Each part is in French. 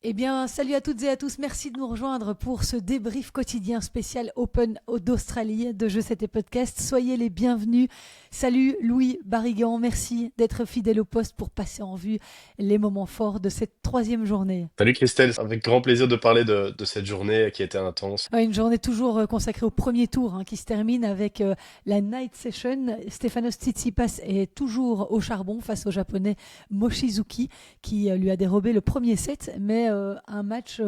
Eh bien, salut à toutes et à tous. Merci de nous rejoindre pour ce débrief quotidien spécial Open d'Australie de Jeux C'était Podcast. Soyez les bienvenus. Salut Louis Barrigan. Merci d'être fidèle au poste pour passer en vue les moments forts de cette troisième journée. Salut Christelle, avec grand plaisir de parler de cette journée qui était intense. Ouais, une journée toujours consacrée au premier tour qui se termine avec la night session. Stefanos Tsitsipas est toujours au charbon face au japonais Mochizuki qui lui a dérobé le premier set, mais un match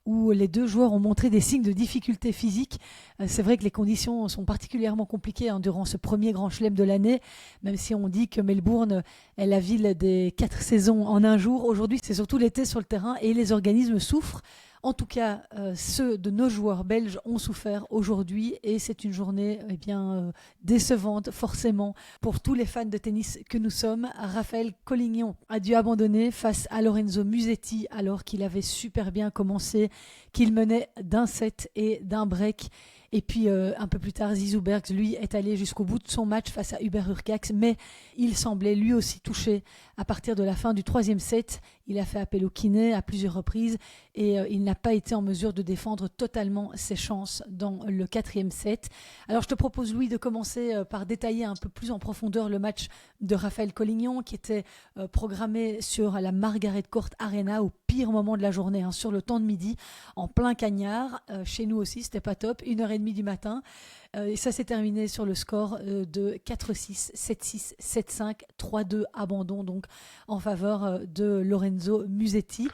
où les deux joueurs ont montré des signes de difficulté physique. C'est vrai que les conditions sont particulièrement compliquées durant ce premier grand chelem de l'année, même si on dit que Melbourne est la ville des 4 saisons en un jour. Aujourd'hui, c'est surtout l'été sur le terrain et les organismes souffrent. En tout cas, ceux de nos joueurs belges ont souffert aujourd'hui et c'est une journée décevante forcément pour tous les fans de tennis que nous sommes. Raphaël Collignon a dû abandonner face à Lorenzo Musetti alors qu'il avait super bien commencé, qu'il menait d'un set et d'un break. Et puis un peu plus tard, Zizou Bergs, lui, est allé jusqu'au bout de son match face à Hubert Hurkacz, mais il semblait lui aussi touché à partir de la fin du troisième set. Il a fait appel au kiné à plusieurs reprises et il n'a pas été en mesure de défendre totalement ses chances dans le quatrième set. Alors je te propose, Louis, de commencer par détailler un peu plus en profondeur le match de Raphaël Collignon qui était programmé sur la Margaret Court Arena au pire moment de la journée, sur le temps de midi, en plein cagnard. Chez nous aussi, c'était pas top, 1h30 du matin. Et ça s'est terminé sur le score de 4-6, 7-6, 7-5, 3-2 abandon donc en faveur de Lorenzo Musetti.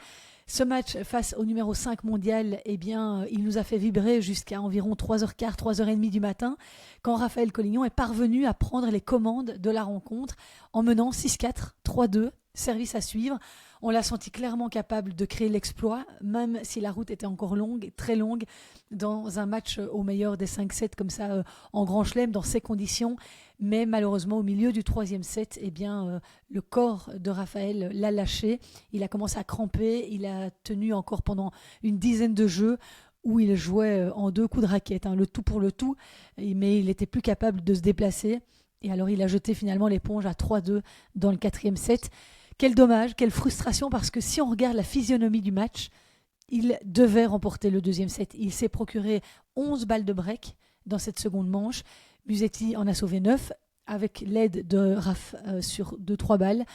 Ce match face au numéro 5 mondial, il nous a fait vibrer jusqu'à environ 3h15, 3h30 du matin, quand Raphaël Collignon est parvenu à prendre les commandes de la rencontre en menant 6-4, 3-2, service à suivre. On l'a senti clairement capable de créer l'exploit, même si la route était encore longue, très longue, dans un match au meilleur des 5 sets, comme ça, en grand chelem, dans ces conditions. Mais malheureusement, au milieu du troisième set, le corps de Raphaël l'a lâché. Il a commencé à cramper, il a tenu encore pendant une dizaine de jeux où il jouait en 2 coups de raquette, le tout pour le tout, mais il n'était plus capable de se déplacer. Et alors, il a jeté finalement l'éponge à 3-2 dans le quatrième set. Quel dommage, quelle frustration, parce que si on regarde la physionomie du match, il devait remporter le deuxième set. Il s'est procuré 11 balles de break dans cette seconde manche. Musetti en a sauvé 9 avec l'aide de Raph sur 2-3 balles.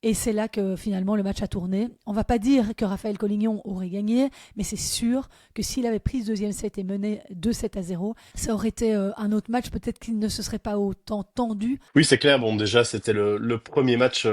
Et c'est là que finalement le match a tourné. On ne va pas dire que Raphaël Collignon aurait gagné, mais c'est sûr que s'il avait pris ce deuxième set et mené 2-7-0, ça aurait été un autre match. Peut-être qu'il ne se serait pas autant tendu. Oui, c'est clair. Bon, déjà, c'était le premier match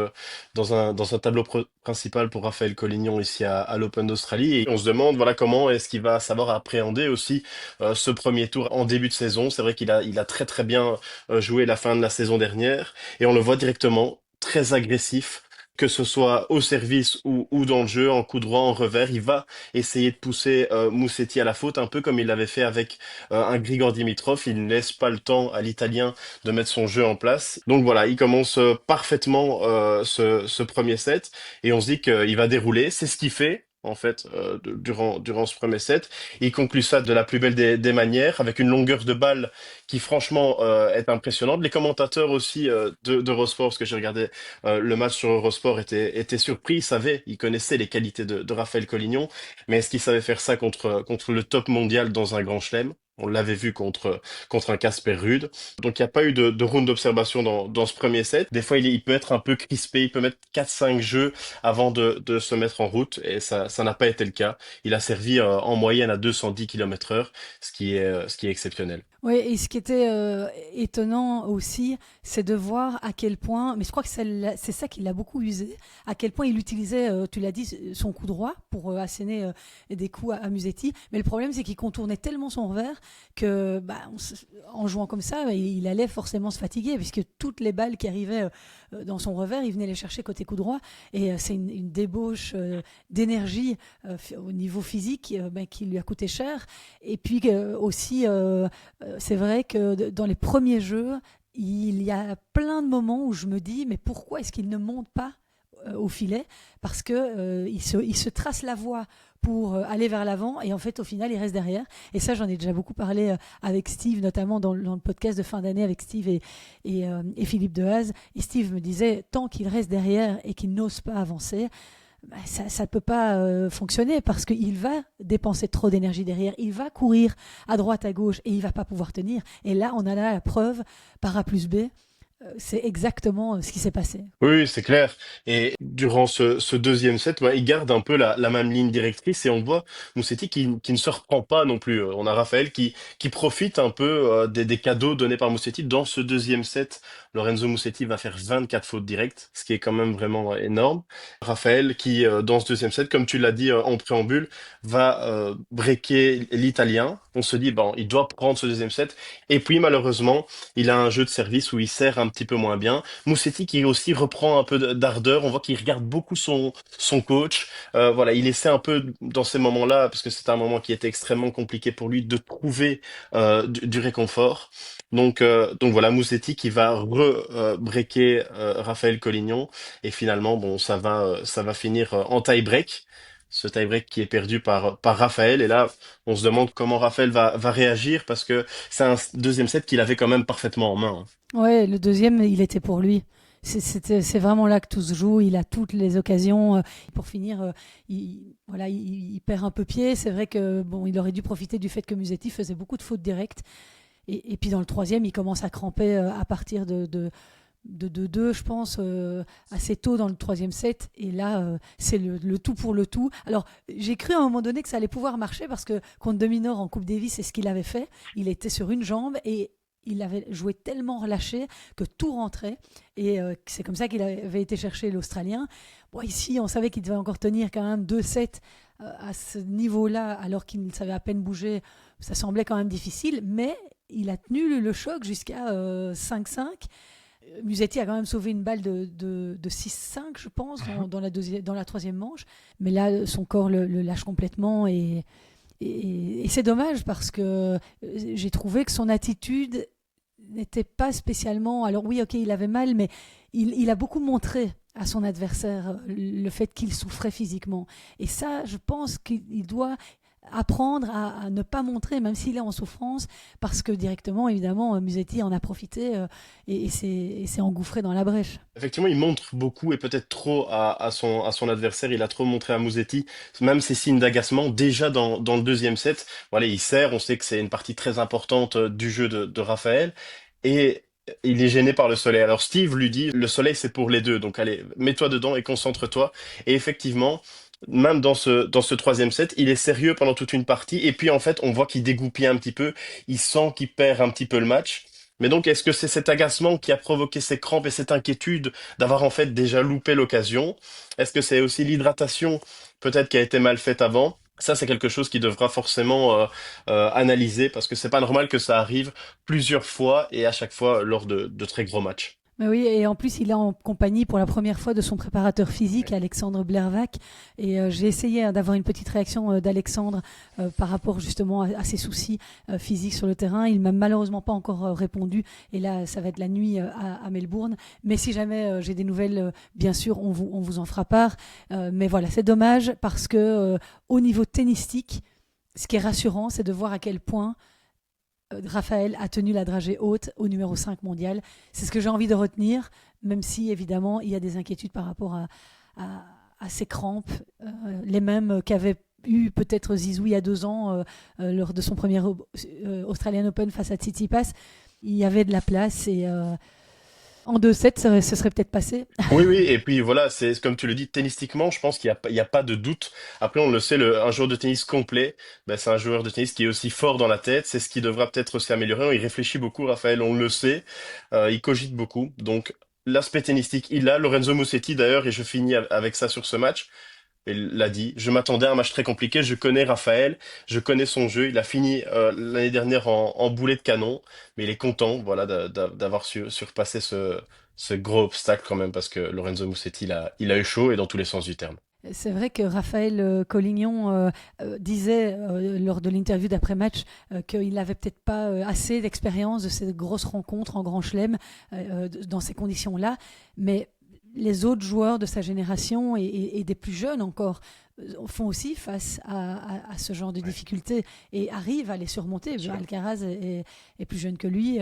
dans un tableau principal pour Raphaël Collignon ici à l'Open d'Australie. Et on se demande, voilà, comment est-ce qu'il va savoir appréhender aussi ce premier tour en début de saison. C'est vrai qu'il a très très bien joué la fin de la saison dernière et on le voit directement très agressif. Que ce soit au service ou dans le jeu, en coup droit, en revers, il va essayer de pousser Musetti à la faute, un peu comme il l'avait fait avec un Grigor Dimitrov. Il ne laisse pas le temps à l'Italien de mettre son jeu en place. Donc voilà, il commence parfaitement ce premier set et on se dit qu'il va dérouler. C'est ce qu'il fait. En fait, durant ce premier set, il conclut ça de la plus belle des manières, avec une longueur de balle qui franchement est impressionnante. Les commentateurs aussi d'Eurosport, parce que j'ai regardé le match sur Eurosport, étaient surpris. Ils connaissaient les qualités de Raphaël Collignon, mais est-ce qu'il savait faire ça contre le top mondial dans un grand chelem? On l'avait vu contre un Casper Ruud. Donc il n'y a pas eu de round d'observation dans ce premier set. Des fois, il peut être un peu crispé, il peut mettre 4-5 jeux avant de se mettre en route, et ça n'a pas été le cas. Il a servi en moyenne à 210 km/h, ce qui est exceptionnel. Oui, et ce qui était étonnant aussi, c'est de voir à quel point, mais je crois que c'est ça qui l'a beaucoup usé, à quel point il utilisait, tu l'as dit, son coup droit pour asséner des coups à Musetti. Mais le problème, c'est qu'il contournait tellement son revers que, en jouant comme ça, il allait forcément se fatiguer, puisque toutes les balles qui arrivaient dans son revers, il venait les chercher côté coup droit. Et c'est une débauche d'énergie au niveau physique qui lui a coûté cher. Et puis aussi, c'est vrai que dans les premiers jeux, il y a plein de moments où je me dis, mais pourquoi est-ce qu'il ne monte pas au filet? Parce que il se trace la voie pour aller vers l'avant et en fait au final il reste derrière. Et ça, j'en ai déjà beaucoup parlé avec Steve, notamment dans le podcast de fin d'année avec Steve et Philippe Dehaze. Et Steve me disait, tant qu'il reste derrière et qu'il n'ose pas avancer, ça ne peut pas fonctionner parce qu'il va dépenser trop d'énergie derrière, il va courir à droite, à gauche et il ne va pas pouvoir tenir. Et là, on a là la preuve par A plus B. C'est exactement ce qui s'est passé. Oui, oui, c'est clair. Et durant ce deuxième set, ouais, il garde un peu la même ligne directrice et on voit Moussetti qui ne se reprend pas non plus. On a Raphaël qui profite un peu des cadeaux donnés par Moussetti. Dans ce deuxième set, Lorenzo Moussetti va faire 24 fautes directes, ce qui est quand même vraiment énorme. Raphaël qui, dans ce deuxième set, comme tu l'as dit en préambule, va breaker l'Italien. On se dit, bon, il doit prendre ce deuxième set. Et puis malheureusement, il a un jeu de service où il sert un petit peu moins bien. Moussetti qui aussi reprend un peu d'ardeur. On voit qu'il regarde beaucoup son coach. Voilà, il essaie un peu dans ces moments-là, parce que c'était un moment qui était extrêmement compliqué pour lui, de trouver du réconfort. Donc voilà, Moussetti qui va re-breaker Raphaël Collignon. Et finalement, bon, ça va finir en tie-break. Ce tie-break qui est perdu par Raphaël. Et là, on se demande comment Raphaël va réagir, parce que c'est un deuxième set qu'il avait quand même parfaitement en main, hein. Ouais, le deuxième, il était pour lui. C'est vraiment là que tout se joue. Il a toutes les occasions. Pour finir, voilà, il perd un peu pied. C'est vrai que bon, il aurait dû profiter du fait que Musetti faisait beaucoup de fautes directes. Et puis dans le troisième, il commence à cramper à partir de 2, je pense, assez tôt dans le troisième set. Et là, c'est le tout pour le tout. Alors, j'ai cru à un moment donné que ça allait pouvoir marcher parce que contre Dominor en Coupe Davis, c'est ce qu'il avait fait. Il était sur une jambe et il avait joué tellement relâché que tout rentrait. Et c'est comme ça qu'il avait été chercher l'Australien. Bon, ici, on savait qu'il devait encore tenir quand même 2 sets à ce niveau-là, alors qu'il savait à peine bouger. Ça semblait quand même difficile, mais il a tenu le choc jusqu'à 5-5. Musetti a quand même sauvé une balle de 6-5, je pense, dans la troisième manche. Mais là, son corps le lâche complètement. Et c'est dommage parce que j'ai trouvé que son attitude n'était pas spécialement... Alors oui, ok, il avait mal, mais il a beaucoup montré à son adversaire le fait qu'il souffrait physiquement. Et ça, je pense qu'il doit apprendre à ne pas montrer, même s'il est en souffrance, parce que directement, évidemment, Musetti en a profité et s'est engouffré dans la brèche. Effectivement, il montre beaucoup et peut-être trop à son adversaire. Il a trop montré à Musetti, même ses signes d'agacement. Déjà dans le deuxième set, voilà, il sert. On sait que c'est une partie très importante du jeu de Raphaël. Et il est gêné par le soleil. Alors Steve lui dit, le soleil c'est pour les deux. Donc allez, mets-toi dedans et concentre-toi. Et effectivement, même dans ce troisième set, il est sérieux pendant toute une partie. Et puis en fait, on voit qu'il dégoupille un petit peu. Il sent qu'il perd un petit peu le match. Mais donc, est-ce que c'est cet agacement qui a provoqué ces crampes et cette inquiétude d'avoir en fait déjà loupé l'occasion? Est-ce que c'est aussi l'hydratation peut-être qui a été mal faite avant? Ça, c'est quelque chose qui devra forcément analyser, parce que c'est pas normal que ça arrive plusieurs fois et à chaque fois lors de très gros matchs. Mais oui, et en plus, il est en compagnie pour la première fois de son préparateur physique, Alexandre Blervac. Et j'ai essayé d'avoir une petite réaction d'Alexandre par rapport justement à ses soucis physiques sur le terrain. Il m'a malheureusement pas encore répondu. Et là, ça va être la nuit à Melbourne. Mais si jamais j'ai des nouvelles, bien sûr, on vous en fera part. Mais voilà, c'est dommage parce que au niveau tennistique, ce qui est rassurant, c'est de voir à quel point Raphaël a tenu la dragée haute au numéro 5 mondial. C'est ce que j'ai envie de retenir, même si évidemment il y a des inquiétudes par rapport à ces crampes, les mêmes qu'avait eu peut-être Zizou il y a 2 ans lors de son premier Australian Open face à Tsitsipas. Il y avait de la place et en 2-7, ce serait peut-être passé. Oui, oui, et puis voilà, c'est comme tu le dis, tennistiquement, je pense il y a pas de doute. Après, on le sait, un joueur de tennis complet, ben, c'est un joueur de tennis qui est aussi fort dans la tête. C'est ce qui devra peut-être aussi améliorer. Il réfléchit beaucoup, Raphaël, on le sait. Il cogite beaucoup. Donc, l'aspect tennistique, il a. Lorenzo Musetti, d'ailleurs, et je finis avec ça sur ce match. Il l'a dit, je m'attendais à un match très compliqué. Je connais Raphaël, je connais son jeu. Il a fini l'année dernière en boulet de canon, mais il est content, voilà, d'avoir surpassé ce gros obstacle quand même, parce que Lorenzo Musetti, il a eu chaud et dans tous les sens du terme. C'est vrai que Raphaël Collignon disait lors de l'interview d'après-match qu'il n'avait peut-être pas assez d'expérience de ces grosses rencontres en Grand Chelem dans ces conditions-là, mais les autres joueurs de sa génération et des plus jeunes encore font aussi face à ce genre de difficultés et arrivent à les surmonter. Sûr. Alcaraz est plus jeune que lui.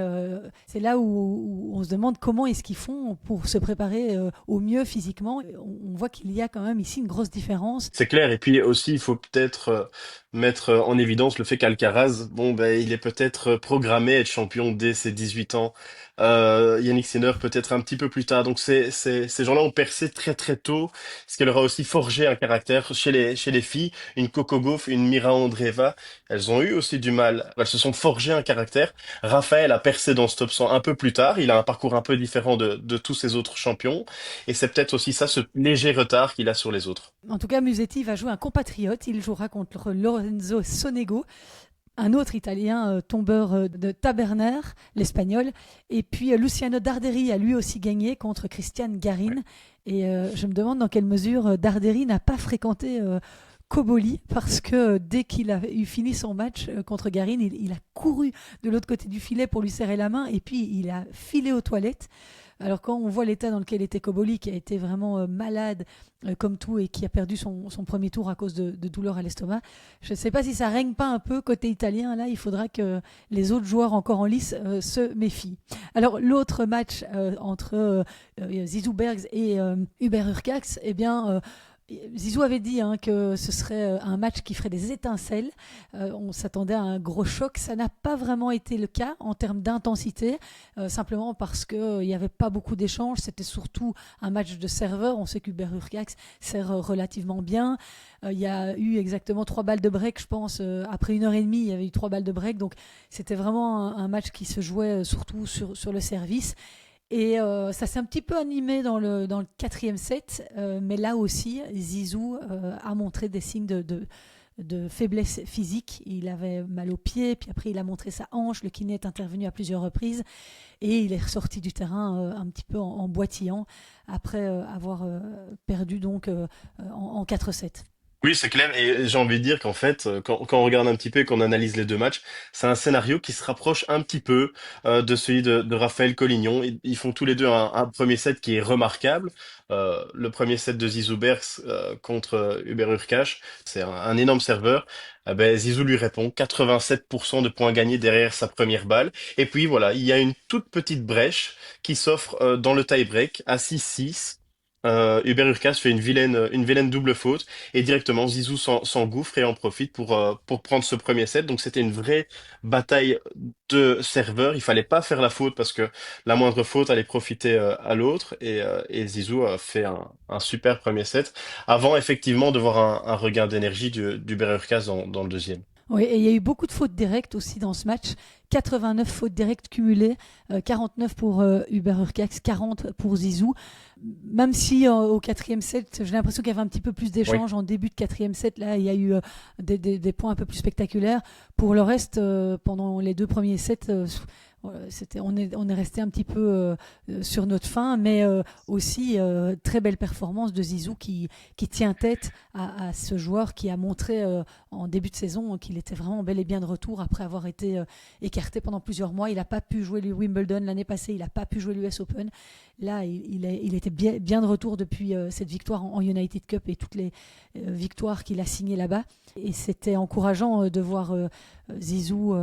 C'est là où on se demande comment est-ce qu'ils font pour se préparer au mieux physiquement. On voit qu'il y a quand même ici une grosse différence. C'est clair. Et puis aussi, il faut peut-être mettre en évidence le fait qu'Alcaraz, bon, ben, il est peut-être programmé à être champion dès ses 18 ans. Yannick Sinner peut-être un petit peu plus tard. Donc ces gens-là ont percé très très tôt, ce qui leur a aussi forgé un caractère chez les filles. Une Coco Gauff, une Mira Andreeva, elles ont eu aussi du mal. Elles se sont forgées un caractère. Raphaël a percé dans ce top 100 un peu plus tard. Il a un parcours un peu différent de tous ses autres champions. Et c'est peut-être aussi ça, ce léger retard qu'il a sur les autres. En tout cas, Musetti va jouer un compatriote. Il jouera contre Lorenzo Sonego, un autre Italien tombeur de Taberner, l'Espagnol. Et puis Luciano Darderi a lui aussi gagné contre Christian Garin. Et je me demande dans quelle mesure Darderi n'a pas fréquenté Koboli parce que dès qu'il a eu fini son match contre Garin, il a couru de l'autre côté du filet pour lui serrer la main et puis il a filé aux toilettes. Alors quand on voit l'état dans lequel était Koboli, qui a été vraiment malade comme tout et qui a perdu son premier tour à cause de douleurs à l'estomac, je ne sais pas si ça règne pas un peu côté italien. Là, il faudra que les autres joueurs encore en lice se méfient. Alors l'autre match entre Zizou Bergs et Hubert Hurkacz, eh bien... Zizou avait dit que ce serait un match qui ferait des étincelles. On s'attendait à un gros choc. Ça n'a pas vraiment été le cas en termes d'intensité, simplement parce qu'il n'y avait pas beaucoup d'échanges. C'était surtout un match de serveur. On sait qu'Hubert Hurkacz sert relativement bien. Il y a eu exactement 3 balles de break, je pense. Après 1 heure et demie, il y avait eu 3 balles de break. Donc c'était vraiment un match qui se jouait surtout sur le service. Et ça s'est un petit peu animé dans le quatrième set, mais là aussi, Zizou a montré des signes de faiblesse physique. Il avait mal au pied, puis après il a montré sa hanche. Le kiné est intervenu à plusieurs reprises et il est ressorti du terrain un petit peu en boitillant après avoir perdu donc en 4-7. Oui, c'est clair. Et j'ai envie de dire qu'en fait, quand on regarde un petit peu et qu'on analyse les deux matchs, c'est un scénario qui se rapproche un petit peu de celui de Raphaël Collignon. Ils font tous les deux un premier set qui est remarquable. Le premier set de Zizou Bergs contre Hubert Hurkacz, c'est un énorme serveur. Ben, Zizou lui répond 87% de points gagnés derrière sa première balle. Et puis voilà, il y a une toute petite brèche qui s'offre dans le tie-break à 6-6. Hubert Hurkacz fait une vilaine double faute et directement Zizou s'engouffre et en profite pour prendre ce premier set. Donc c'était une vraie bataille de serveurs. Il fallait pas faire la faute parce que la moindre faute allait profiter à l'autre et Zizou a fait un super premier set avant effectivement de voir un regain d'énergie d'Hubert Hurkacz dans le deuxième. Oui, et il y a eu beaucoup de fautes directes aussi dans ce match. 89 fautes directes cumulées, 49 pour Hubert Hurkacz, 40 pour Zizou. Même si au quatrième set, j'ai l'impression qu'il y avait un petit peu plus Oui. d'échanges en début de quatrième set. Là, il y a eu des points un peu plus spectaculaires. Pour le reste, pendant les 2 premiers sets, on est resté un petit peu sur notre faim, mais aussi très belle performance de Zizou qui tient tête à ce joueur qui a montré en début de saison qu'il était vraiment bel et bien de retour après avoir été écarté pendant plusieurs mois. Il n'a pas pu jouer le Wimbledon l'année passée, il n'a pas pu jouer l'US Open. Là, il était bien de retour depuis cette victoire en United Cup et toutes les victoires qu'il a signées là-bas. Et c'était encourageant de voir Zizou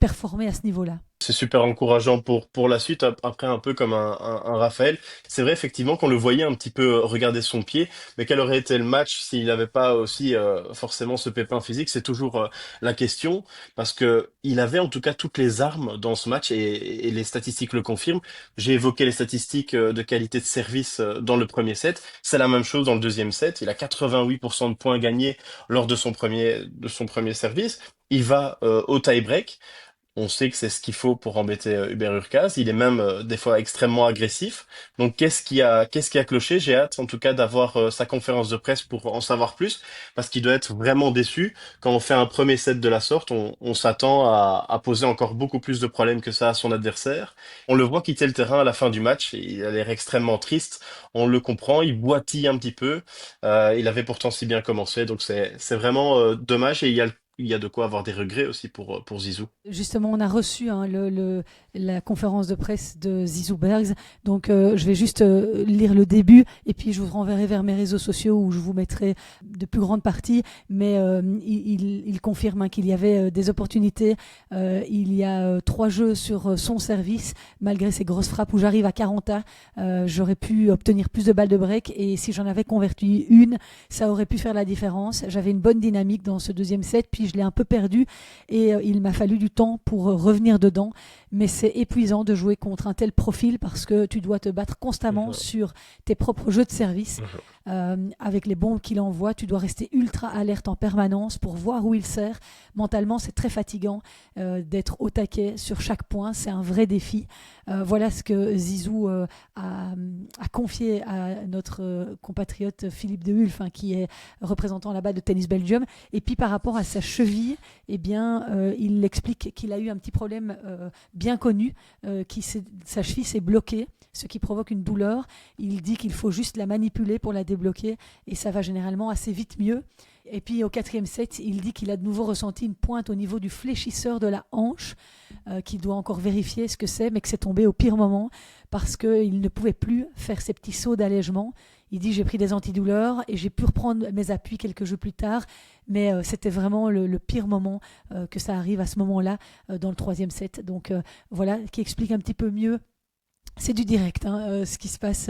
performer à ce niveau-là. C'est super encourageant pour la suite, après un peu comme un Raphaël. C'est vrai effectivement qu'on le voyait un petit peu regarder son pied, mais quel aurait été le match s'il n'avait pas aussi forcément ce pépin physique? C'est toujours la question, parce que il avait en tout cas toutes les armes dans ce match et les statistiques le confirment. J'ai évoqué les statistiques de qualité de service dans le premier set. C'est la même chose dans le deuxième set. Il a 88% de points gagnés lors de son premier service. Il va au tie-break. On sait que c'est ce qu'il faut pour embêter Hubert Hurkacz. Il est même des fois extrêmement agressif. Donc qu'est-ce qui a cloché? J'ai hâte en tout cas d'avoir sa conférence de presse pour en savoir plus, parce qu'il doit être vraiment déçu. Quand on fait un premier set de la sorte, on s'attend à poser encore beaucoup plus de problèmes que ça à son adversaire. On le voit quitter le terrain à la fin du match. Il a l'air extrêmement triste. On le comprend. Il boitille un petit peu. Il avait pourtant si bien commencé. Donc c'est vraiment dommage. Et il y a il y a de quoi avoir des regrets aussi pour Zizou. Justement, on a reçu la conférence de presse de Zizou Bergs. Donc, je vais juste lire le début et puis je vous renverrai vers mes réseaux sociaux où je vous mettrai de plus grandes parties. Mais il confirme qu'il y avait des opportunités. Il y a 3 jeux sur son service, malgré ses grosses frappes où j'arrive à 40 j'aurais pu obtenir plus de balles de break. Et si j'en avais converti une, ça aurait pu faire la différence. J'avais une bonne dynamique dans ce deuxième set, puis je l'ai un peu perdu. Et il m'a fallu du temps pour revenir dedans. Mais c'est épuisant de jouer contre un tel profil parce que tu dois te battre constamment Mhm. sur tes propres jeux de service. Mhm. Avec les bombes qu'il envoie, tu dois rester ultra alerte en permanence pour voir où il sert. Mentalement, c'est très fatigant d'être au taquet sur chaque point. C'est un vrai défi. Voilà ce que Zizou a confié à notre compatriote Philippe de Hulf, qui est représentant là-bas de Tennis Belgium. Et puis par rapport à sa cheville, eh bien, il explique qu'il a eu un petit problème bien connu, sa cheville s'est bloquée, ce qui provoque une douleur. Il dit qu'il faut juste la manipuler pour la débloquer et ça va généralement assez vite mieux. Et puis au 4e set, il dit qu'il a de nouveau ressenti une pointe au niveau du fléchisseur de la hanche, qu'il doit encore vérifier ce que c'est, mais que c'est tombé au pire moment parce qu'il ne pouvait plus faire ses petits sauts d'allègement. Il dit j'ai pris des antidouleurs et j'ai pu reprendre mes appuis quelques jeux plus tard, mais c'était vraiment le pire moment que ça arrive à ce moment-là dans le 3e set. Donc voilà, qui explique un petit peu mieux. C'est du direct, ce qui se passe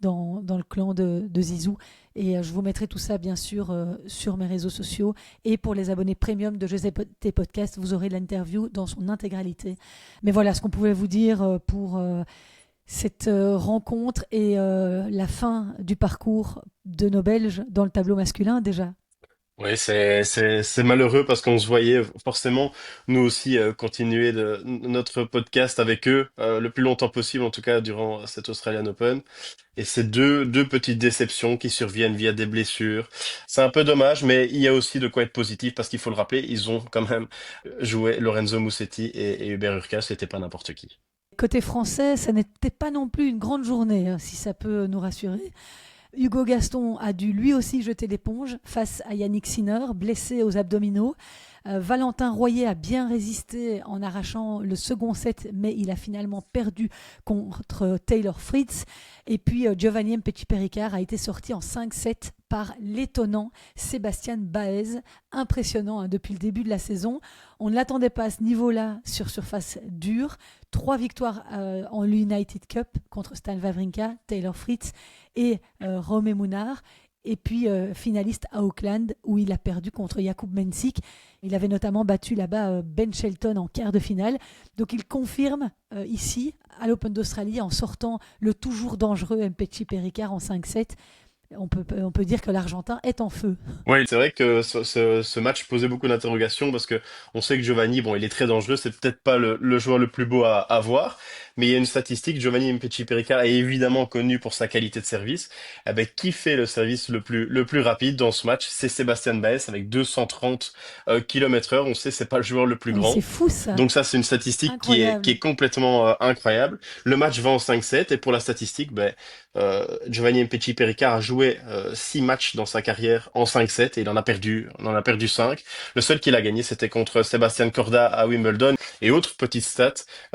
dans le clan de Zizou. Et je vous mettrai tout ça, bien sûr, sur mes réseaux sociaux. Et pour les abonnés premium de GZT Podcast, vous aurez l'interview dans son intégralité. Mais voilà ce qu'on pouvait vous dire pour cette rencontre et la fin du parcours de nos Belges dans le tableau masculin, déjà. Oui, c'est malheureux parce qu'on se voyait forcément, nous aussi, continuer notre podcast avec eux le plus longtemps possible, en tout cas durant cet Australian Open. Et c'est deux petites déceptions qui surviennent via des blessures. C'est un peu dommage, mais il y a aussi de quoi être positif parce qu'il faut le rappeler, ils ont quand même joué Lorenzo Musetti et Hubert Hurkacz, c'était pas n'importe qui. Côté français, ça n'était pas non plus une grande journée, si ça peut nous rassurer. Hugo Gaston a dû lui aussi jeter l'éponge face à Yannick Sinner, blessé aux abdominaux. Valentin Royer a bien résisté en arrachant le second set, mais il a finalement perdu contre Taylor Fritz. Et puis Giovanni Mpetshi-Perricard a été sorti en 5-7 par l'étonnant Sébastien Baez. Impressionnant depuis le début de la saison. On ne l'attendait pas à ce niveau-là sur surface dure. 3 victoires en l'United Cup contre Stan Wawrinka, Taylor Fritz et Rome Munar. Et puis finaliste à Auckland où il a perdu contre Jakub Mensik. Il avait notamment battu là-bas Ben Shelton en quart de finale. Donc il confirme ici à l'Open d'Australie en sortant le toujours dangereux Mpetshi-Perricard en 5-7. On peut dire que l'Argentin est en feu. Oui, c'est vrai que ce match posait beaucoup d'interrogations parce que on sait que Giovanni, bon, il est très dangereux, c'est peut-être pas le joueur le plus beau à voir, mais il y a une statistique, Giovanni Mpetshi-Perricard est évidemment connu pour sa qualité de service. Eh ben, qui fait le service le plus rapide dans ce match? C'est Sébastien Baez avec 230 km/h. On sait c'est pas le joueur le plus Non, mais c'est grand. fou ça, Donc ça, c'est une statistique qui incroyable. est complètement incroyable. Le match va en 5-7 et pour la statistique, ben, Giovanni Mpetshi-Perricard a joué 6 matchs dans sa carrière en 5-7 et il en a perdu 5. Le seul qu'il a gagné, c'était contre Sébastien Corda à Wimbledon. Et autre petite stat,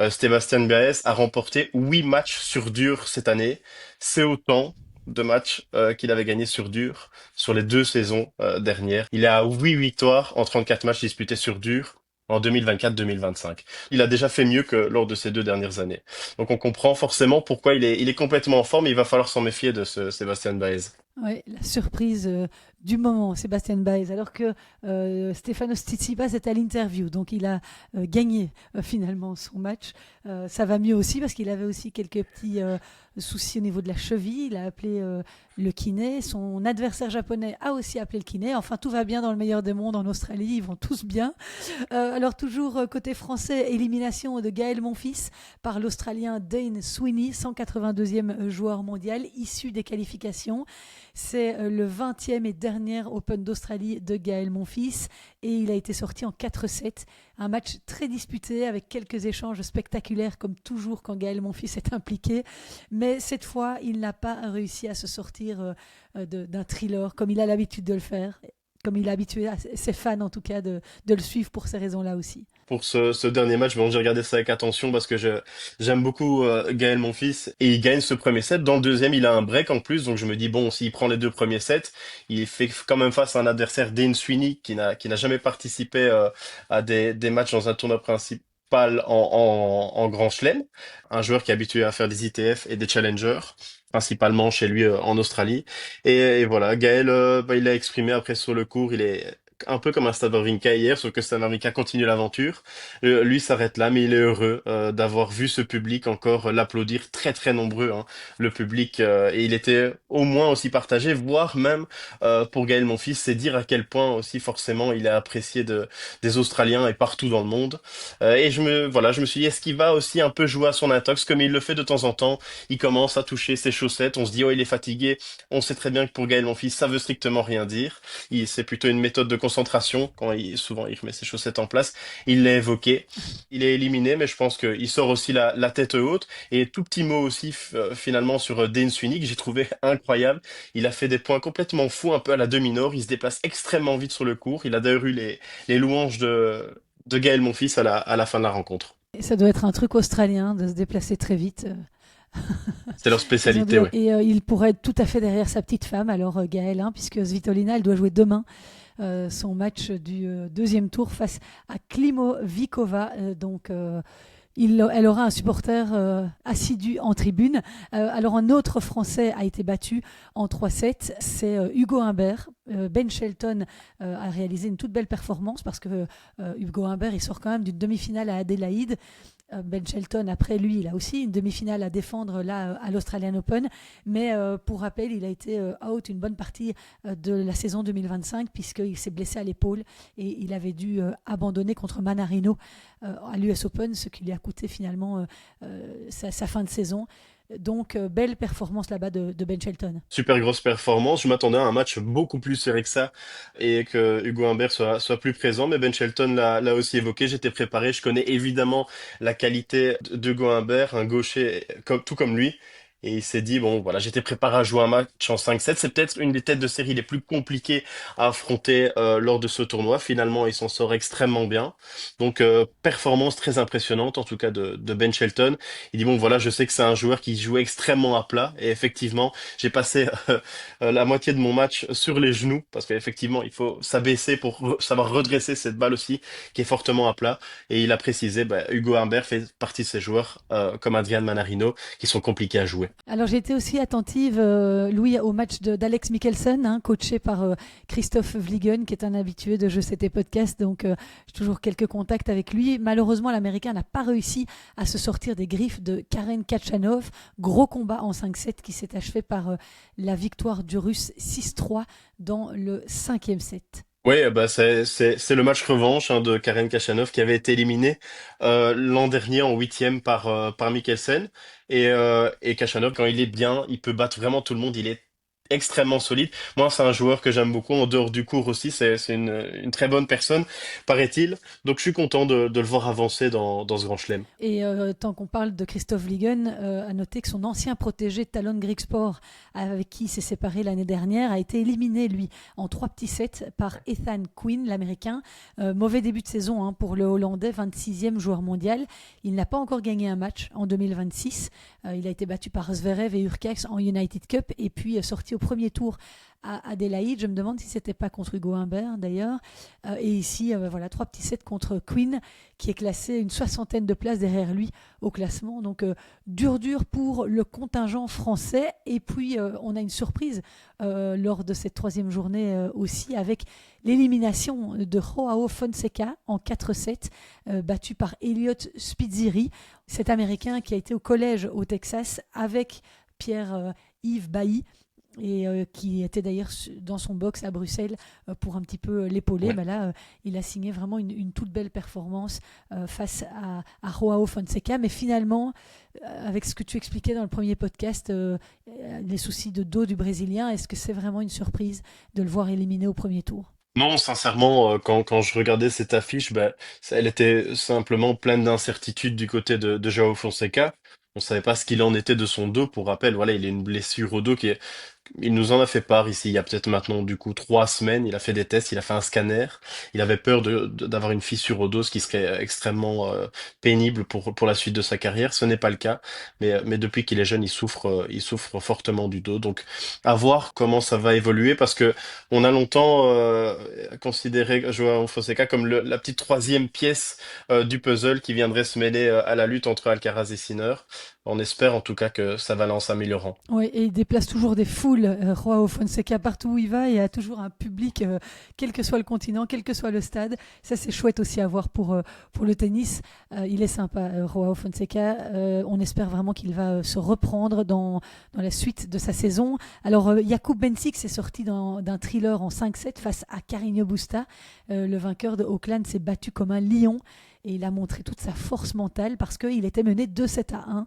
Sébastien Baez a remporté 8 matchs sur dur cette année. C'est autant de matchs qu'il avait gagné sur dur sur les 2 saisons dernières. Il a 8 victoires en 34 matchs disputés sur dur en 2024-2025. Il a déjà fait mieux que lors de ces 2 dernières années. Donc on comprend forcément pourquoi il est complètement en forme et il va falloir s'en méfier de ce Sébastien Baez. Ouais, la surprise du moment, Sébastien Baez, alors que Stefanos Tsitsipas est à l'interview, donc il a gagné finalement son match. Ça va mieux aussi parce qu'il avait aussi quelques petits soucis au niveau de la cheville. Il a appelé le kiné. Son adversaire japonais a aussi appelé le kiné. Enfin, tout va bien dans le meilleur des mondes en Australie. Ils vont tous bien. Alors toujours côté français, élimination de Gaël Monfils par l'Australien Dane Sweeney, 182e joueur mondial issu des qualifications. C'est le 20e et dernier Open d'Australie de Gaël Monfils et il a été sorti en 4-7. Un match très disputé avec quelques échanges spectaculaires comme toujours quand Gaël Monfils est impliqué. Mais cette fois, il n'a pas réussi à se sortir d'un thriller comme il a l'habitude de le faire. comme il a habitué ses fans en tout cas de le suivre pour ces raisons-là aussi. Pour ce dernier match, bon, j'ai regardé ça avec attention parce que j'aime beaucoup Gaël Monfils et il gagne ce premier set. Dans le deuxième, il a un break en plus, donc je me dis bon, s'il prend les deux premiers sets, il fait quand même face à un adversaire, Dane Sweeney, qui n'a jamais participé à des matchs dans un tournoi principal en Grand Chelem, un joueur qui est habitué à faire des ITF et des challengers, principalement chez lui en Australie. Et voilà, Gaël, il a exprimé après sur le court, il est un peu comme un Stade Wawrinka hier, sauf que Stade Wawrinka continue l'aventure. Lui s'arrête là, mais il est heureux d'avoir vu ce public encore l'applaudir, très très nombreux, hein, le public, et il était au moins aussi partagé, voire même pour Gaël Monfils, c'est dire à quel point aussi forcément il est apprécié des Australiens et partout dans le monde. Et je me suis dit, est-ce qu'il va aussi un peu jouer à son intox comme il le fait de temps en temps? Il commence à toucher ses chaussettes, on se dit, oh, il est fatigué. On sait très bien que pour Gaël Monfils, ça veut strictement rien dire. C'est plutôt une méthode de concentration quand souvent il remet ses chaussettes en place. Il l'a évoqué. Il est éliminé, mais je pense qu'il sort aussi la tête haute. Et tout petit mot aussi finalement sur Dane Sweeney que j'ai trouvé incroyable. Il a fait des points complètement fous, un peu à la demi-nord. Il se déplace extrêmement vite sur le court. Il a d'ailleurs eu les louanges de Gaël Monfils à la fin de la rencontre. Et ça doit être un truc australien de se déplacer très vite. C'est leur spécialité, ouais. Et il pourrait être tout à fait derrière sa petite femme, alors Gaëlle, hein, puisque Svitolina, elle doit jouer demain son match du deuxième tour face à Klimovikova. Elle aura un supporter assidu en tribune. Alors un autre Français a été battu en 3-7, c'est Hugo Humbert. Ben Shelton a réalisé une toute belle performance parce que Hugo Humbert, il sort quand même d'une demi-finale à Adélaïde. Ben Shelton, après lui, il a aussi une demi-finale à défendre là à l'Australian Open. Mais pour rappel, il a été out une bonne partie de la saison 2025 puisqu'il s'est blessé à l'épaule et il avait dû abandonner contre Manarino à l'US Open, ce qui lui a coûté finalement sa fin de saison. Donc, belle performance là-bas de Ben Shelton. Super grosse performance. Je m'attendais à un match beaucoup plus serré que ça et que Hugo Humbert soit plus présent. Mais Ben Shelton l'a aussi évoqué. J'étais préparé. Je connais évidemment la qualité d'Hugo Humbert, un gaucher tout comme lui. Et il s'est dit, bon, voilà, j'étais préparé à jouer un match en 5-7. C'est peut-être une des têtes de série les plus compliquées à affronter lors de ce tournoi. Finalement, il s'en sort extrêmement bien. Donc, performance très impressionnante, en tout cas de Ben Shelton. Il dit, bon, voilà, je sais que c'est un joueur qui joue extrêmement à plat. Et effectivement, j'ai passé la moitié de mon match sur les genoux, parce qu'effectivement, il faut s'abaisser pour savoir redresser cette balle aussi, qui est fortement à plat. Et il a précisé, Hugo Humbert fait partie de ces joueurs, comme Adrian Manarino, qui sont compliqués à jouer. Alors j'ai été aussi attentive, Louis, au match d'Alex Mikkelsen, hein, coaché par Christophe Vliegen, qui est un habitué de Je sais tes podcasts, donc j'ai toujours quelques contacts avec lui. Malheureusement, l'Américain n'a pas réussi à se sortir des griffes de Karen Khachanov. Gros combat en 5-7 qui s'est achevé par la victoire du Russe 6-3 dans le cinquième set. Oui, c'est le match revanche hein, de Karen Khachanov qui avait été éliminé l'an dernier en huitième par Mikkelsen et Khachanov quand il est bien, il peut battre vraiment tout le monde. Il est extrêmement solide. Moi, c'est un joueur que j'aime beaucoup en dehors du cours aussi. C'est une très bonne personne, paraît-il. Donc, je suis content de le voir avancer dans ce grand chelem. Et tant qu'on parle de Christophe Vliegen, à noter que son ancien protégé Talon Grigspor, avec qui il s'est séparé l'année dernière, a été éliminé, lui, en 3 petits sets par Ethan Quinn, l'Américain. Mauvais début de saison hein, pour le Hollandais, 26e joueur mondial. Il n'a pas encore gagné un match en 2026. Il a été battu par Zverev et Urcax en United Cup et puis sorti au premier tour à Adélaïde. Je me demande si c'était pas contre Hugo Humbert d'ailleurs. Et ici, voilà, 3 petits sets contre Quinn, qui est classé une 60aine de places derrière lui au classement. Donc dur pour le contingent français. Et puis on a une surprise lors de cette troisième journée aussi avec l'élimination de Joao Fonseca en 4-7, battu par Elliot Spizzirri, cet Américain qui a été au collège au Texas avec Pierre-Yves Bailly et qui était d'ailleurs dans son box à Bruxelles pour un petit peu l'épauler. Ouais. Là, il a signé vraiment une toute belle performance face à Joao Fonseca. Mais finalement, avec ce que tu expliquais dans le premier podcast, les soucis de dos du Brésilien, est-ce que c'est vraiment une surprise de le voir éliminé au premier tour? Non, sincèrement, quand je regardais cette affiche, elle était simplement pleine d'incertitudes du côté de Joao Fonseca. On savait pas ce qu'il en était de son dos. Pour rappel, voilà, il a une blessure au dos il nous en a fait part ici, il y a peut-être maintenant du coup 3 semaines. Il a fait des tests, il a fait un scanner. Il avait peur d'avoir une fissure au dos, ce qui serait extrêmement pénible pour la suite de sa carrière. Ce n'est pas le cas, mais depuis qu'il est jeune, il souffre fortement du dos. Donc, à voir comment ça va évoluer, parce que on a longtemps considéré Joao Fonseca comme la petite troisième pièce du puzzle qui viendrait se mêler à la lutte entre Alcaraz et Sinner. On espère en tout cas que ça va en s'améliorant. Ouais, et il déplace toujours des foules, Joao Fonseca, partout où il va, il y a toujours un public, quel que soit le continent, quel que soit le stade. Ça, c'est chouette aussi à voir pour le tennis. Il est sympa, Joao Fonseca. On espère vraiment qu'il va se reprendre dans la suite de sa saison. Alors, Jakub Mensik s'est sorti d'un thriller en 5-7 face à Carreño Busta. Le vainqueur de Auckland s'est battu comme un lion et il a montré toute sa force mentale parce qu'il était mené 2-7-1.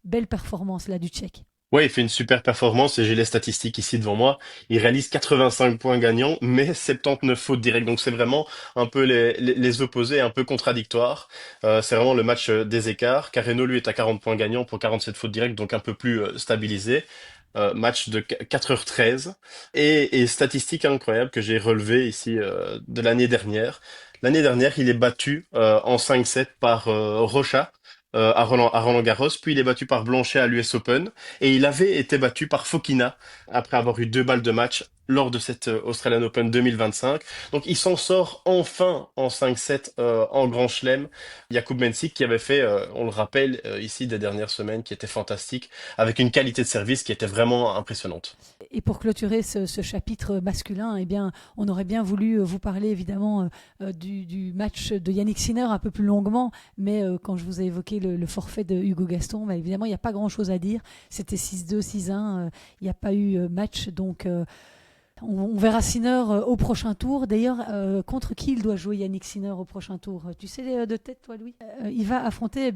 Belle performance là du Tchèque. Ouais, il fait une super performance et j'ai les statistiques ici devant moi. Il réalise 85 points gagnants, mais 79 fautes directes. Donc c'est vraiment un peu les opposés, un peu contradictoires. C'est vraiment le match des écarts. Carreno, lui, est à 40 points gagnants pour 47 fautes directes, donc un peu plus stabilisé. Match de 4h13. Et statistique incroyable que j'ai relevé ici de l'année dernière. L'année dernière, il est battu en 5-7 par Rocha à Roland Garros, puis il est battu par Blanchet à l'US Open, et il avait été battu par Fokina après avoir eu 2 balles de match lors de cette Australian Open 2025. Donc il s'en sort enfin en 5-7 en Grand Chelem. Jakub Mensik qui avait fait, on le rappelle ici des dernières semaines, qui était fantastique, avec une qualité de service qui était vraiment impressionnante. Et pour clôturer ce chapitre masculin, eh bien, on aurait bien voulu vous parler évidemment du match de Yannick Sinner un peu plus longuement, mais quand je vous ai évoqué le forfait de Hugo Gaston, bah, évidemment, il n'y a pas grand-chose à dire. C'était 6-2, 6-1, il n'y a pas eu match, donc on verra Sinner au prochain tour. D'ailleurs, contre qui il doit jouer Yannick Sinner au prochain tour? Tu sais de tête, toi, Louis? Il va affronter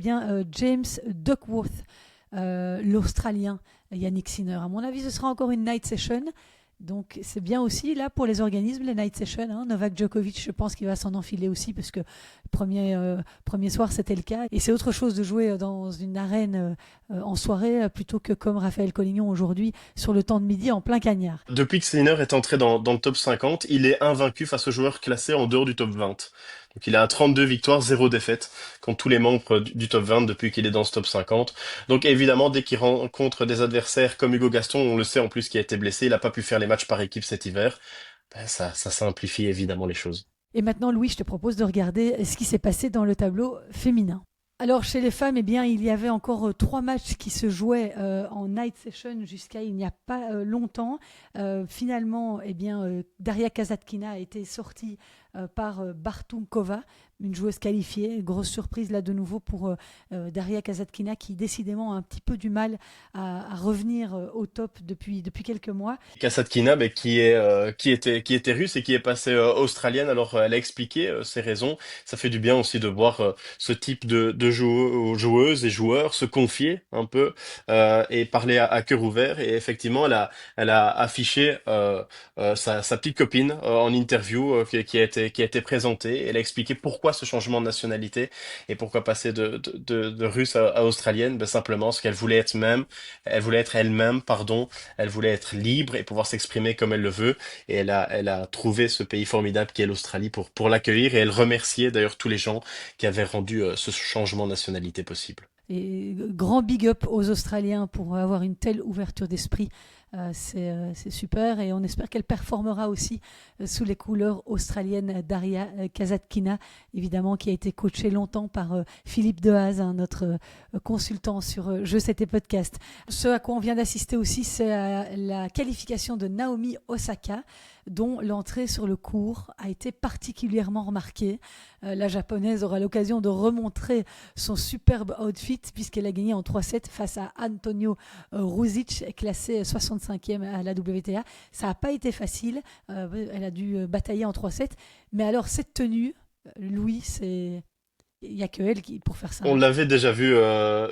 James Duckworth, l'Australien Yannick Sinner. À mon avis, ce sera encore une night session. Donc c'est bien aussi là pour les organismes, les night sessions. Hein. Novak Djokovic, je pense qu'il va s'en enfiler aussi parce que premier soir c'était le cas. Et c'est autre chose de jouer dans une arène en soirée plutôt que comme Raphaël Collignon aujourd'hui sur le temps de midi en plein cagnard. Depuis que Sinner est entré dans le top 50, il est invaincu face aux joueurs classés en dehors du top 20. Donc il a 32 victoires, 0 défaites contre tous les membres du top 20 depuis qu'il est dans ce top 50. Donc évidemment, dès qu'il rencontre des adversaires comme Hugo Gaston, on le sait en plus qui a été blessé, il n'a pas pu faire les matchs par équipe cet hiver, ben ça simplifie évidemment les choses. Et maintenant, Louis, je te propose de regarder ce qui s'est passé dans le tableau féminin. Alors chez les femmes, eh bien, il y avait encore 3 matchs qui se jouaient en night session jusqu'à il n'y a pas longtemps. Finalement, eh bien, Daria Kasatkina a été sortie par Bartunkova, une joueuse qualifiée. Grosse surprise là de nouveau pour Daria Kasatkina qui décidément a un petit peu du mal à revenir au top depuis quelques mois. Kasatkina, ben, qui était russe et qui est passée australienne. Alors elle a expliqué ses raisons. Ça fait du bien aussi de voir ce type de joueuses et joueurs se confier un peu et parler à cœur ouvert. Et effectivement, elle a affiché sa petite copine en interview qui a été présentée. Elle a expliqué pourquoi ce changement de nationalité et pourquoi passer de russe à australienne. Ben, simplement parce qu'elle voulait être elle voulait être elle-même, pardon. Elle voulait être libre et pouvoir s'exprimer comme elle le veut. Et elle a trouvé ce pays formidable qui est l'Australie pour l'accueillir. Et elle remerciait d'ailleurs tous les gens qui avaient rendu ce changement de nationalité possible. Et grand big up aux Australiens pour avoir une telle ouverture d'esprit. C'est super et on espère qu'elle performera aussi sous les couleurs australiennes Daria Kasatkina, évidemment, qui a été coachée longtemps par Philippe Dehaze, hein, notre consultant sur Jeux C'était Podcast. Ce à quoi on vient d'assister aussi, c'est la qualification de Naomi Osaka, dont l'entrée sur le court a été particulièrement remarquée. La japonaise aura l'occasion de remontrer son superbe outfit puisqu'elle a gagné en 3-7 face à Antonio Ruzic, classé 65e à la WTA. Ça n'a pas été facile, elle a dû batailler en 3-7. Mais alors cette tenue, Louis, il n'y a que elle pour faire ça. On Hein. l'avait déjà vu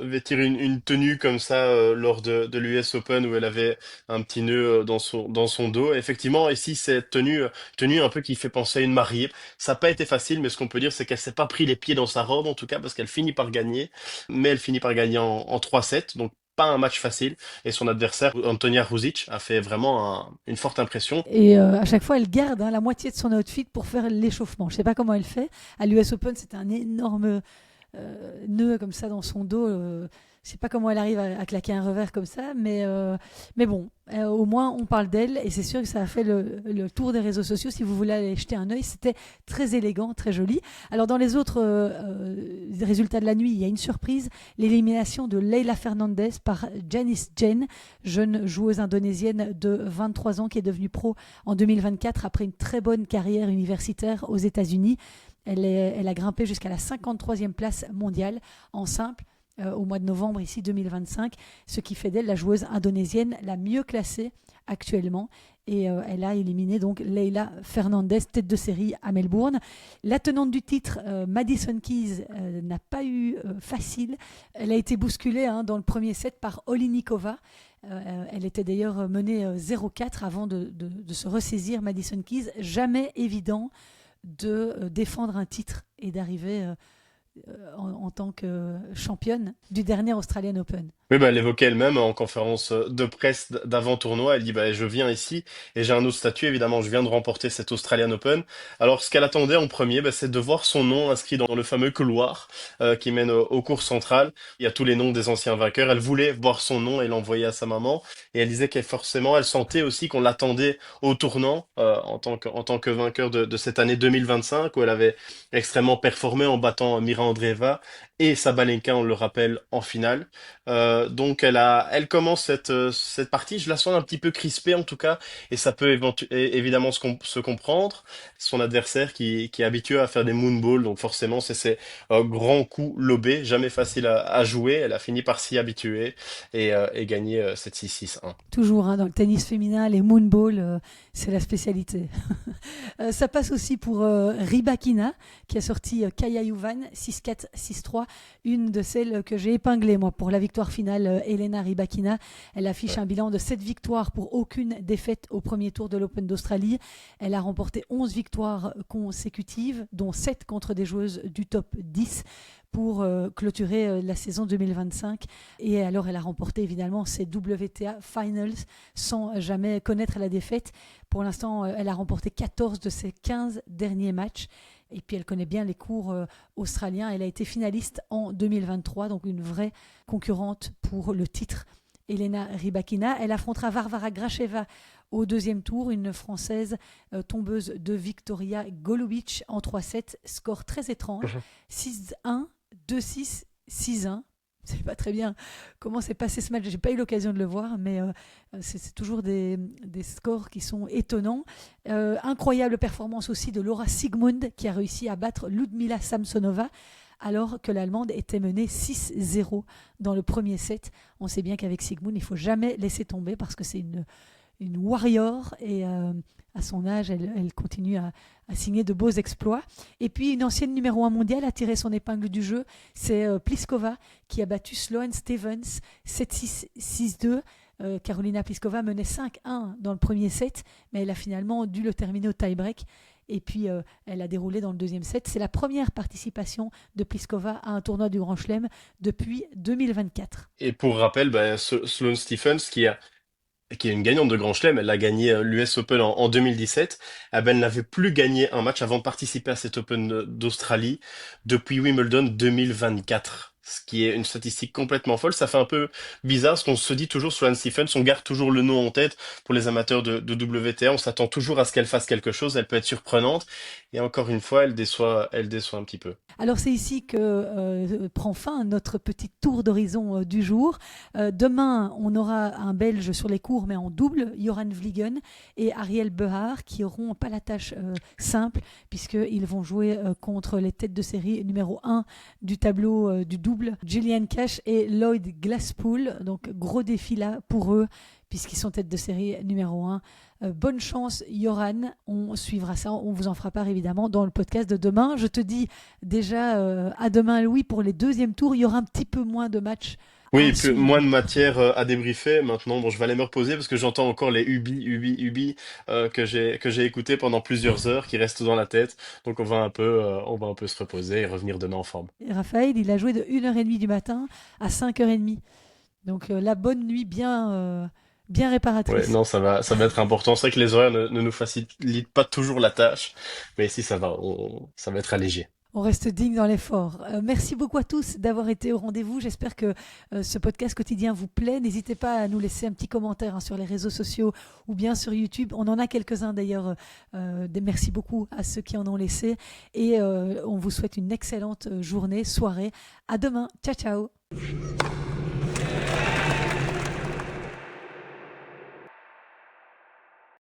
vêtir une tenue comme ça lors de l'US Open où elle avait un petit nœud dans son dos. Effectivement, ici, cette tenue un peu qui fait penser à une mariée. Ça n'a pas été facile, mais ce qu'on peut dire, c'est qu'elle s'est pas pris les pieds dans sa robe, en tout cas, parce qu'elle finit par gagner. Mais elle finit par gagner en 3-7. Donc, pas un match facile et son adversaire, Antonia Ruzic, a fait vraiment une forte impression. Et à chaque fois, elle garde la moitié de son outfit pour faire l'échauffement. Je ne sais pas comment elle fait. À l'US Open, c'était un énorme nœud comme ça dans son dos. Je ne sais pas comment elle arrive à claquer un revers comme ça, mais bon, au moins on parle d'elle et c'est sûr que ça a fait le tour des réseaux sociaux. Si vous voulez aller jeter un œil, c'était très élégant, très joli. Alors dans les autres résultats de la nuit, il y a une surprise, l'élimination de Leylah Fernandez par Janice Jen, jeune joueuse indonésienne de 23 ans qui est devenue pro en 2024 après une très bonne carrière universitaire aux États-Unis. Elle a grimpé jusqu'à la 53e place mondiale en simple au mois de novembre ici 2025, ce qui fait d'elle la joueuse indonésienne la mieux classée actuellement. Et elle a éliminé donc Leylah Fernandez, tête de série à Melbourne. La tenante du titre, Madison Keys, n'a pas eu facile. Elle a été bousculée dans le premier set par Olinikova. Elle était d'ailleurs menée 0-4 avant de se ressaisir, Madison Keys. Jamais évident de défendre un titre et d'arriver en tant que championne du dernier Australian Open. Oui, bah, elle évoquait elle-même en conférence de presse d'avant-tournoi. Elle dit, bah, je viens ici et j'ai un autre statut. Évidemment, je viens de remporter cet Australian Open. Alors, ce qu'elle attendait en premier, bah, c'est de voir son nom inscrit dans le fameux couloir qui mène au cours central. Il y a tous les noms des anciens vainqueurs. Elle voulait voir son nom et l'envoyer à sa maman. Et elle disait qu'elle forcément, elle sentait aussi qu'on l'attendait au tournant en tant que vainqueur de cette année 2025 où elle avait extrêmement performé en battant Mira Andreeva et Sabalenka, on le rappelle, en finale. Donc elle commence cette partie, je la sens un petit peu crispée en tout cas, et ça peut évidemment se comprendre. Son adversaire qui est habitué à faire des moonballs, donc forcément c'est ses grands coups lobés, jamais facile à jouer. Elle a fini par s'y habituer et gagner cette 6-6-1. Toujours dans le tennis féminin, les moonballs, c'est la spécialité. Ça passe aussi pour Rybakina, qui a sorti Kaya Juvan 6-4, 6-3, une de celles que j'ai épinglées moi pour la victoire finale. Elena Rybakina, elle affiche un bilan de 7 victoires pour aucune défaite au premier tour de l'Open d'Australie. Elle a remporté 11 victoires consécutives, dont 7 contre des joueuses du top 10 pour clôturer la saison 2025. Et alors, elle a remporté évidemment ses WTA Finals sans jamais connaître la défaite. Pour l'instant, elle a remporté 14 de ses 15 derniers matchs. Et puis, elle connaît bien les cours australiens. Elle a été finaliste en 2023, donc une vraie concurrente pour le titre. Elena Rybakina, elle affrontera Varvara Gracheva au deuxième tour, une Française tombeuse de Victoria Golubic en 3-7, score très étrange, 6-1, 2-6, 6-1. Je ne sais pas très bien comment s'est passé ce match, j'ai pas eu l'occasion de le voir, mais c'est toujours des scores qui sont étonnants. Incroyable performance aussi de Laura Siegemund qui a réussi à battre Ludmila Samsonova alors que l'Allemande était menée 6-0 dans le premier set. On sait bien qu'avec Siegemund, il ne faut jamais laisser tomber parce que c'est une warrior et à son âge, elle continue à signer de beaux exploits. Et puis une ancienne numéro 1 mondiale a tiré son épingle du jeu, c'est Pliskova qui a battu Sloane Stevens 7-6, 6-2. Karolina Pliskova menait 5-1 dans le premier set, mais elle a finalement dû le terminer au tie-break. Et puis, elle a déroulé dans le deuxième set. C'est la première participation de Pliskova à un tournoi du Grand Chelem depuis 2024. Et pour rappel, bah, Sloane Stephens qui est une gagnante de Grand Chelem, elle a gagné l'US Open en 2017. Eh ben, elle n'avait plus gagné un match avant de participer à cet Open d'Australie depuis Wimbledon 2024. Ce qui est une statistique complètement folle. Ça fait un peu bizarre, parce qu'on se dit toujours sur Sloane Stephens, on garde toujours le nom en tête pour les amateurs de WTA. On s'attend toujours à ce qu'elle fasse quelque chose. Elle peut être surprenante. Et encore une fois, elle déçoit un petit peu. Alors c'est ici que prend fin notre petit tour d'horizon du jour. Demain, on aura un Belge sur les cours, mais en double, Joran Vliegen et Ariel Behar, qui n'auront pas la tâche simple, puisqu'ils vont jouer contre les têtes de série numéro 1 du tableau du double, Julian Cash et Lloyd Glasspool. Donc gros défi là pour eux, puisqu'ils sont tête de série numéro 1. Bonne chance, Joran. On suivra ça. On vous en fera part évidemment dans le podcast de demain. Je te dis déjà à demain, Louis, pour les deuxièmes tours. Il y aura un petit peu moins de matchs Oui, à moins suivre. de matière à débriefer. Maintenant, bon, je vais aller me reposer parce que j'entends encore les ubi que j'ai écouté pendant plusieurs heures qui restent dans la tête. Donc on va un peu se reposer et revenir demain en forme. Et Raphaël, il a joué de 1h30 du matin à 5h30. Donc la bonne nuit bien Ouais, réparatrice. non, ça va être important. C'est vrai que les horaires ne nous facilitent pas toujours la tâche, mais ici ça va, ça va être allégé. On reste digne dans l'effort. Merci beaucoup à tous d'avoir été au rendez-vous. J'espère que ce podcast quotidien vous plaît. N'hésitez pas à nous laisser un petit commentaire sur les réseaux sociaux ou bien sur YouTube. On en a quelques-uns d'ailleurs. Merci beaucoup à ceux qui en ont laissé. Et on vous souhaite une excellente journée, soirée. À demain. Ciao, ciao.